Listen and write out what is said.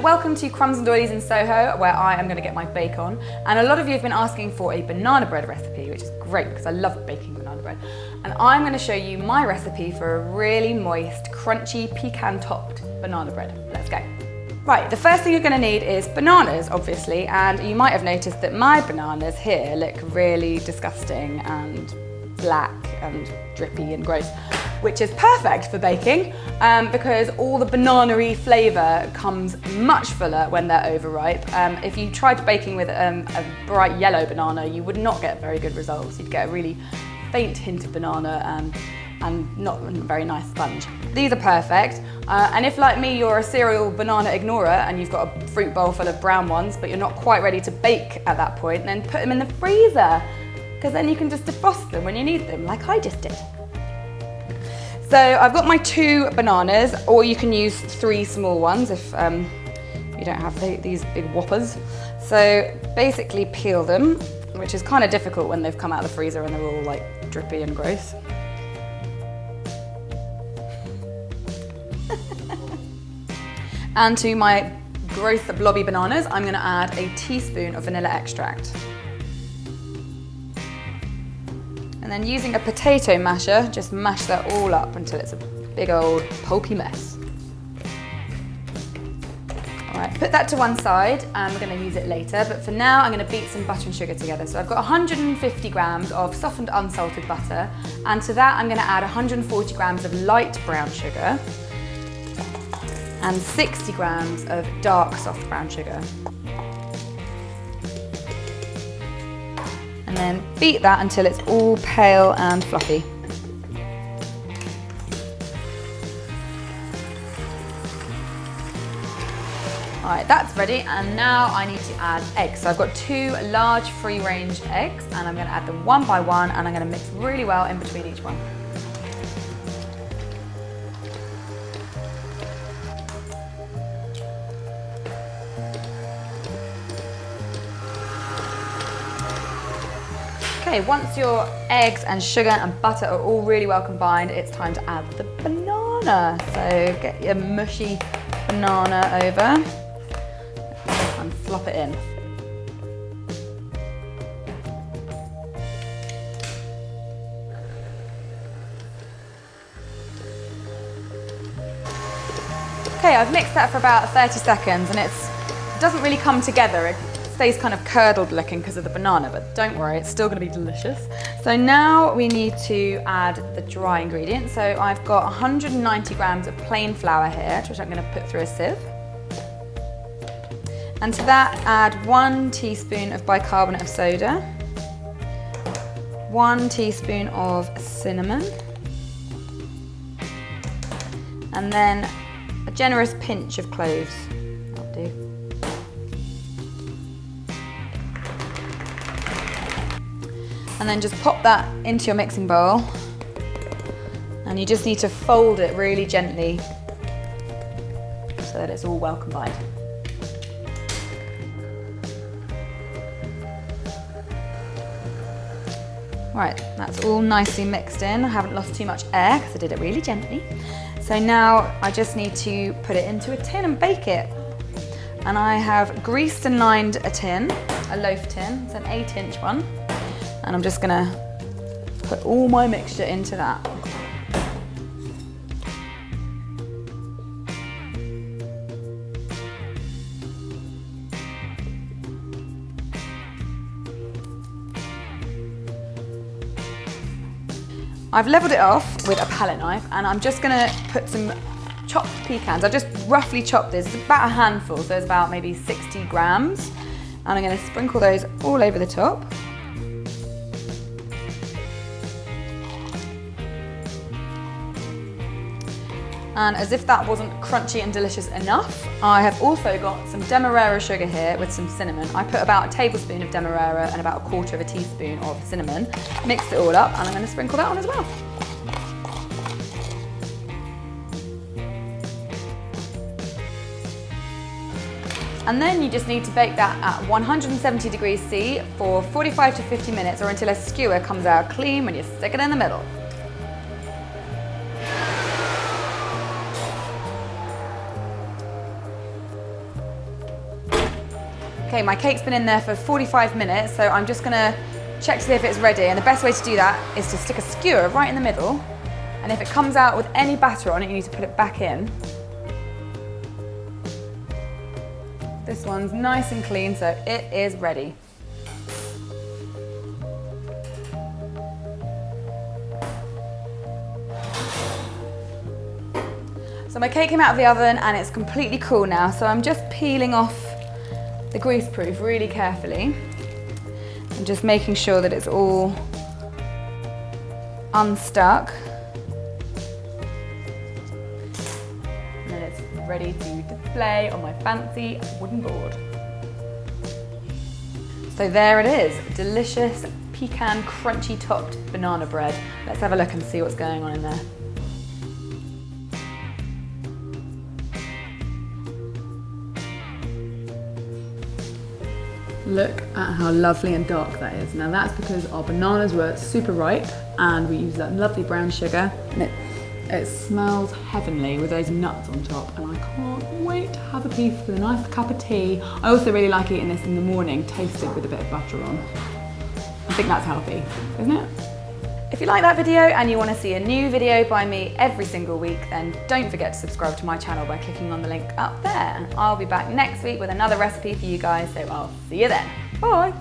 welcome to Crumbs and Doilies in Soho, where I am going to get my bake on. And a lot of you have been asking for a banana bread recipe, which is great because I love baking banana bread. And I'm going to show you my recipe for a really moist, crunchy, pecan-topped banana bread. Let's go. Right, the first thing you're going to need is bananas, obviously, and you might have noticed that my bananas here look really disgusting and black and drippy and gross, which is perfect for baking because all the banana-y flavour comes much fuller when they're overripe. If you tried baking with a bright yellow banana, you would not get very good results. You'd get a really faint hint of banana and not a very nice sponge. These are perfect. And if, like me, you're a serial banana ignorer and you've got a fruit bowl full of brown ones, but you're not quite ready to bake at that point, then put them in the freezer, because then you can just defrost them when you need them, like I just did. So I've got my 2 bananas, or you can use 3 small ones if you don't have these big whoppers. So basically peel them, which is kind of difficult when they've come out of the freezer and they're all like drippy and gross. And to my gross blobby bananas, I'm going to add a teaspoon of vanilla extract. And then using a potato masher, just mash that all up until it's a big old pulpy mess. All right, put that to one side, and we're going to use it later, but for now I'm going to beat some butter and sugar together. So I've got 150 grams of softened unsalted butter, and to that I'm going to add 140 grams of light brown sugar, and 60 grams of dark soft brown sugar. And then beat that until it's all pale and fluffy. All right, that's ready, and now I need to add eggs. So I've got 2 large free-range eggs, and I'm gonna add them one by one, and I'm gonna mix really well in between each one. Okay, once your eggs and sugar and butter are all really well combined, it's time to add the banana. So get your mushy banana over and flop it in. Okay, I've mixed that for about 30 seconds and it doesn't really come together. It stays kind of curdled looking because of the banana, but don't worry, it's still going to be delicious. So now we need to add the dry ingredients. So I've got 190 grams of plain flour here, which I'm going to put through a sieve. And to that add 1 teaspoon of bicarbonate of soda, 1 teaspoon of cinnamon, and then a generous pinch of cloves. That'll do. And then just pop that into your mixing bowl, and you just need to fold it really gently so that it's all well combined. Right, that's all nicely mixed in. I haven't lost too much air because I did it really gently. So now I just need to put it into a tin and bake it. And I have greased and lined a tin, a loaf tin, it's an 8-inch one. And I'm just gonna put all my mixture into that. I've leveled it off with a palette knife, and I'm just gonna put some chopped pecans. I've just roughly chopped this. It's about a handful, so it's about maybe 60 grams. And I'm gonna sprinkle those all over the top. And as if that wasn't crunchy and delicious enough, I have also got some demerera sugar here with some cinnamon. I put about a tablespoon of demerara and about 1/4 teaspoon of cinnamon. Mixed it all up, and I'm going to sprinkle that on as well. And then you just need to bake that at 170 degrees C for 45 to 50 minutes, or until a skewer comes out clean when you stick it in the middle. Okay, my cake's been in there for 45 minutes, so I'm just gonna check to see if it's ready. And the best way to do that is to stick a skewer right in the middle. And if it comes out with any batter on it, you need to put it back in. This one's nice and clean, so it is ready. So my cake came out of the oven and it's completely cool now, so I'm just peeling off the greaseproof really carefully and just making sure that it's all unstuck. And then it's ready to display on my fancy wooden board. So there it is, delicious pecan crunchy topped banana bread. Let's have a look and see what's going on in there. Look at how lovely and dark that is. Now that's because our bananas were super ripe and we used that lovely brown sugar, and it smells heavenly with those nuts on top, and I can't wait to have a piece with a nice cup of tea. I also really like eating this in the morning, toasted with a bit of butter on. I think that's healthy, isn't it? If you like that video and you want to see a new video by me every single week, then don't forget to subscribe to my channel by clicking on the link up there. And I'll be back next week with another recipe for you guys, so I'll see you then. Bye!